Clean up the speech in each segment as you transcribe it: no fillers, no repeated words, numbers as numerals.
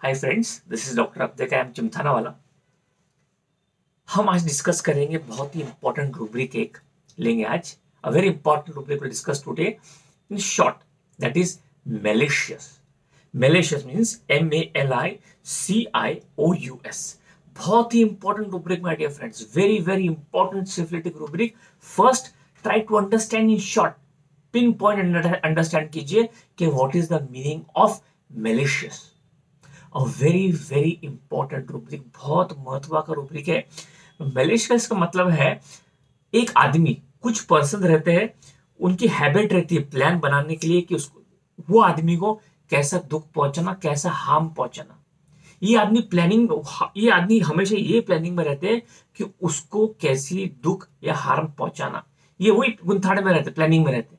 Hi friends, this is doctor Abde का चिमथाना वाला। हम आज डिस्कस करेंगे बहुत ही इंपॉर्टेंट रूब्रिक एक लेंगे आज। A very important rubric will discuss today in short, that is malicious. Malicious means MALICIOUS। बहुत ही important rubric my dear friends, very very important simplistic rubric. First try to understand in short, pin point understand कीजिए कि what is the meaning of malicious. A very very important rubric, बहुत महत्व का rubric है। Malicious का मतलब है एक आदमी, कुछ पर्सन रहते हैं, उनकी हैबिट रहती है प्लान बनाने के लिए कि उसको, वो आदमी को कैसा दुख पहुंचाना, कैसा हार्म पहुंचाना। ये आदमी हमेशा ये प्लानिंग में रहते हैं कि उसको कैसी दुख या हार्म पहुंचाना। ये वही गुंथाड़ में रहते, प्लानिंग में रहते।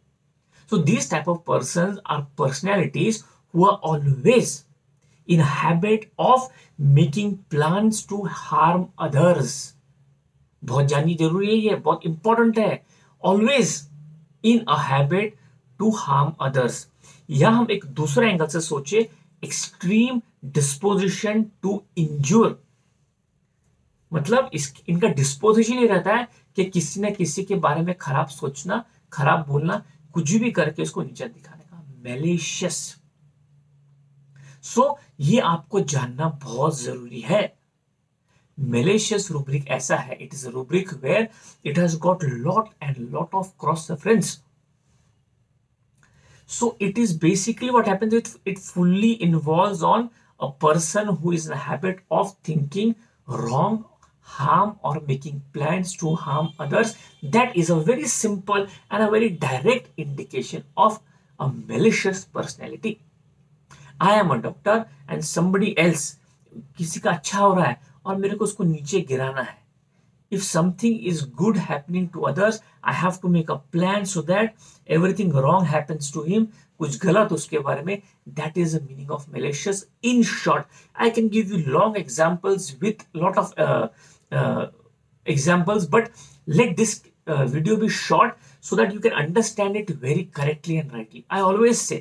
So these type of persons are personalities who are always in habit of making plans to harm others. बहुत जाननी जरूरी है, ये बहुत इंपॉर्टेंट है। Always in a habit to harm others। या हम एक दूसरे एंगल से सोचे, एक्सट्रीम डिस्पोजिशन टू इंज्योर। मतलब इनका डिस्पोजिशन ही रहता है कि किसी न किसी के बारे में खराब सोचना, खराब बोलना, कुछ भी करके उसको नीचा दिखाने का, मैलिशियस। सो ये आपको जानना बहुत जरूरी है। मैलिशियस रूब्रिक ऐसा है, it is a rubric where it has got lot and lot of cross reference. So it is basically what happens, it fully involves on a person who is in the habit of thinking wrong, harm or making plans to harm others. That is a very simple and a very direct indication of a malicious personality. I am a doctor and somebody else, किसी का अच्छा हो रहा है और मेरे को उसको नीचे गिराना है। If something is good happening to others, I have to make a plan so that everything wrong happens to him. कुछ गलत उसके बारे में, that is the meaning of malicious. In short, I can give you long examples with lot of examples, but let this video be short so that you can understand it very correctly and rightly. I always say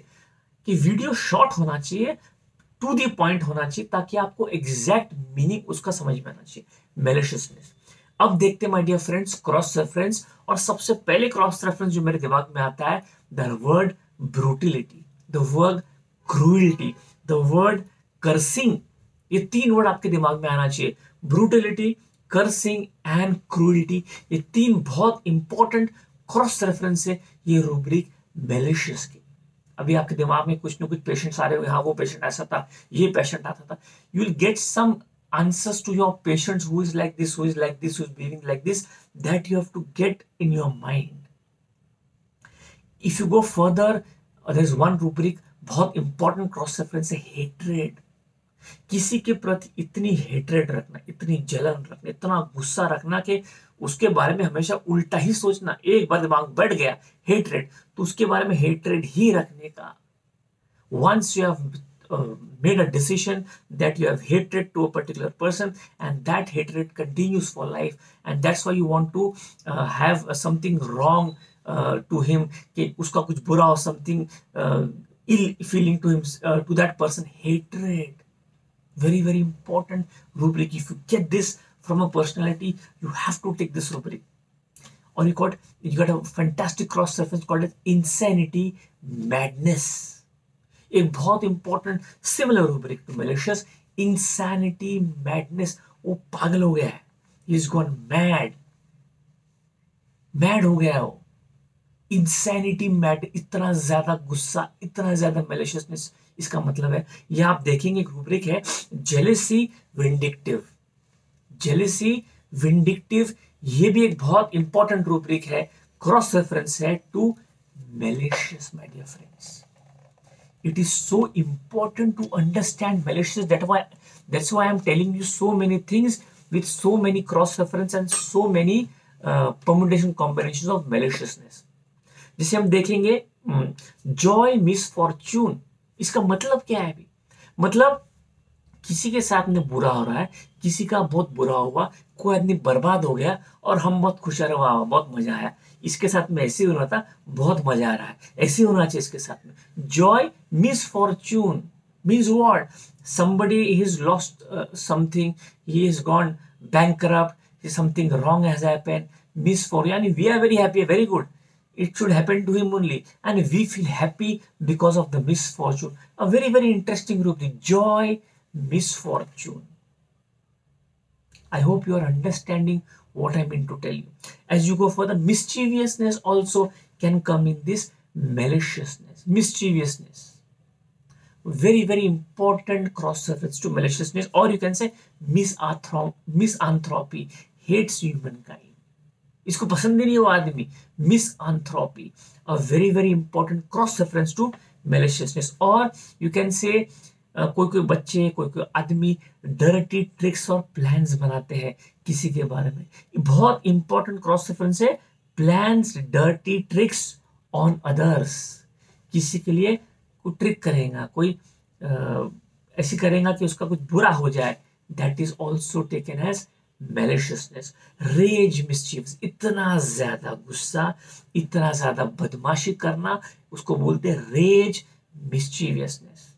कि video short होना चाहिए, to the point होना चाहिए, ताकि आपको exact meaning उसका समझ में आना चाहिए। मैलिशियसनेस। अब देखते हैं my dear friends cross reference, और सबसे पहले क्रॉस रेफरेंस जो मेरे दिमाग में आता है, the word brutality, the word cruelty, the word cursing. ये तीन वर्ड आपके दिमाग में आना चाहिए, ब्रूटिलिटी, कर्सिंग एंड क्रूएल्टी। ये तीन बहुत इंपॉर्टेंट क्रॉस रेफरेंस है ये रूब्रिक मैलिशियस की। अभी आपके दिमाग में कुछ न कुछ पेशेंट्स आ रहे होंगे, हाँ वो पेशेंट ऐसा था, ये पेशेंट आता था। You will get some answers to your patients who is like this, who is like this, who is behaving like this, that you have to get in your mind. If you go further, there is one rubric, बहुत important cross reference है, hatred। किसी के प्रति इतनी hatred रखना, इतनी जलन रखना, इतना गुस्सा रखना कि उसके बारे में हमेशा उल्टा ही सोचना। एक बार दिमाग बैठ गया हेट्रेड, तो उसके बारे में हेट्रेड ही रखने का। Once you have made a decision that you have hatred to a particular person, and that hatred continues for life, and that's why you want to have something wrong to him, कि उसका कुछ बुरा हो, something ill feeling to him, to that person, hatred। Very very important rubric. If you get this from a personality, you have to take this rubric. Or you got a fantastic cross reference called as insanity, madness। एक बहुत important similar rubric to malicious, insanity, madness. वो पागल हो गया है, he is gone mad, mad हो गया है वो। इंसैनिटी, मैड, इतना ज्यादा गुस्सा, इतना ज्यादा मैलिशियसनेस, इसका मतलब है। ये आप देखेंगे एक रूब्रिक है, जेलेसी, विंडिक्टिव। जेलेसी, विंडिक्टिव, ये भी एक बहुत इंपॉर्टेंट रूब्रिक है, क्रॉस रेफरेंस है to malicious my dear friends. It is so important to understand malicious. That's why I'm telling you so many things with so many cross reference and so many permutation combinations of maliciousness. जैसे हम देखेंगे joy misfortune, इसका मतलब क्या है अभी? मतलब किसी के साथ में बुरा हो रहा है, किसी का बहुत बुरा हुआ, कोई आदमी बर्बाद हो गया और हम बहुत खुश रहे, वाह बहुत मजा आया, इसके साथ में ऐसे होना था, बहुत मजा आ रहा है, ऐसे होना चाहिए इसके साथ में। Joy misfortune, Means what? Somebody has lost something, he has gone bankrupt, something wrong has happened, misfortune. We are very happy, very good. It should happen to him only, and we feel happy because of the misfortune. A very, very interesting rubric: joy, misfortune. I hope you are understanding what I mean to tell you. As you go further, mischievousness also can come in this maliciousness. Mischievousness, very, very important cross-reference to maliciousness, or you can say misanthropy, hates humankind. इसको पसंद ही नहीं वो आदमी. Misanthropy, a very, very important cross-reference to maliciousness. Or you can say कोई कोई बच्चे, कोई कोई आदमी डर्टी ट्रिक्स और प्लान्स बनाते हैं किसी के बारे में. बहुत इंपॉर्टेंट क्रॉस रेफरेंस है. Plans, dirty tricks on others. किसी के लिए कोई ट्रिक करेगा, कोई ऐसी करेगा कि उसका कुछ बुरा हो जाए. That is also taken as maliciousness. Rage, mischievous, इतना ज्यादा गुस्सा, इतना ज्यादा बदमाशी करना, उसको बोलते हैं रेज, मिस्चीवियसनेस.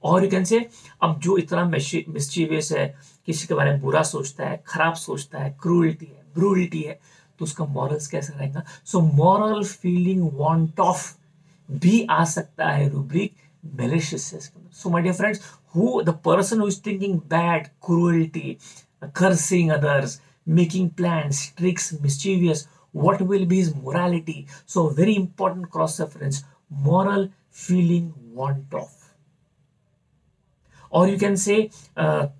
और यू कैन से, अब जो इतना मिस्चीवियस है, किसी के बारे में बुरा सोचता है, खराब सोचता है, क्रूरल्टी है, ब्रूलिटी है, तो उसका मॉरल्स कैसा रहेगा? So moral feeling want of भी आ सकता है रूब्रिक मैलिशियसनेस के अंदर. So my dear friends, who the person who is thinking bad, cruelty, cursing others, making plans, tricks, mischievous, what will be his morality? So very important cross reference: moral feeling want of. Or you can say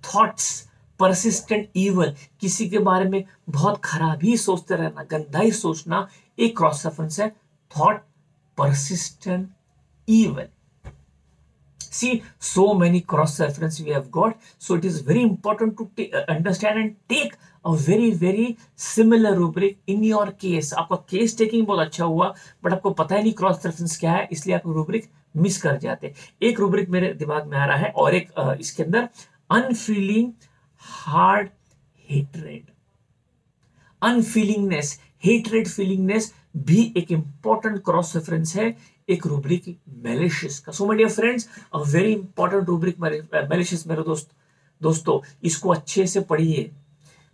thoughts, persistent evil, किसी के बारे में बहुत खराब ही सोचते रहना, गंदा ही सोचना, एक क्रॉस रेफरेंस है thought, persistent evil. See, so many cross reference we have got, so it is very important to understand and take a very, very similar rubric in your case. आपका केस टेकिंग बहुत अच्छा हुआ, but आपको पता ही नहीं cross reference क्या है, इसलिए आप रूब्रिक मिस कर जाते. एक रूब्रिक मेरे दिमाग में आ रहा है, और एक इसके अंदर अनफीलिंग हार्ड हेट्रेड. अनफीलिंगनेस, हेट्रेड, फीलिंगनेस भी एक इंपॉर्टेंट क्रॉस रेफरेंस है एक रूब्रिक मैलिशियस का. So my dear friends, a very important rubric malicious. मेरे दोस्तों इसको अच्छे से पढ़िए,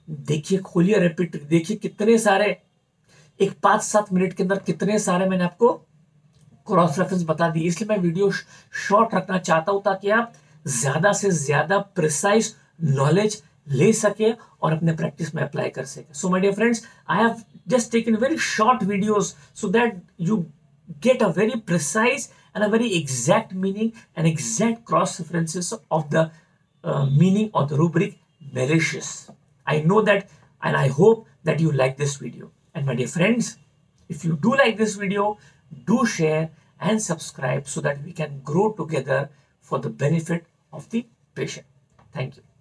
देखिए, खोलिए, रिपीट, देखिए कितने सारे, एक 5-7 मिनट के अंदर कितने सारे मैंने आपको क्रॉस रेफरेंस बता दी. इसलिए मैं वीडियो शॉर्ट रखना चाहता हूं, ताकि आप ज्यादा से ज्यादा प्रिसाइज नॉलेज ले सके और अपने प्रैक्टिस में अप्लाई कर सके. So my dear friends, I have just taken very short videos so that you get a very precise and a very exact meaning and exact cross references of the meaning of the rubric malicious. I know that, and I hope that you like this video. And my dear friends, if you do like this video, do share and subscribe so that we can grow together for the benefit of the patient. Thank you.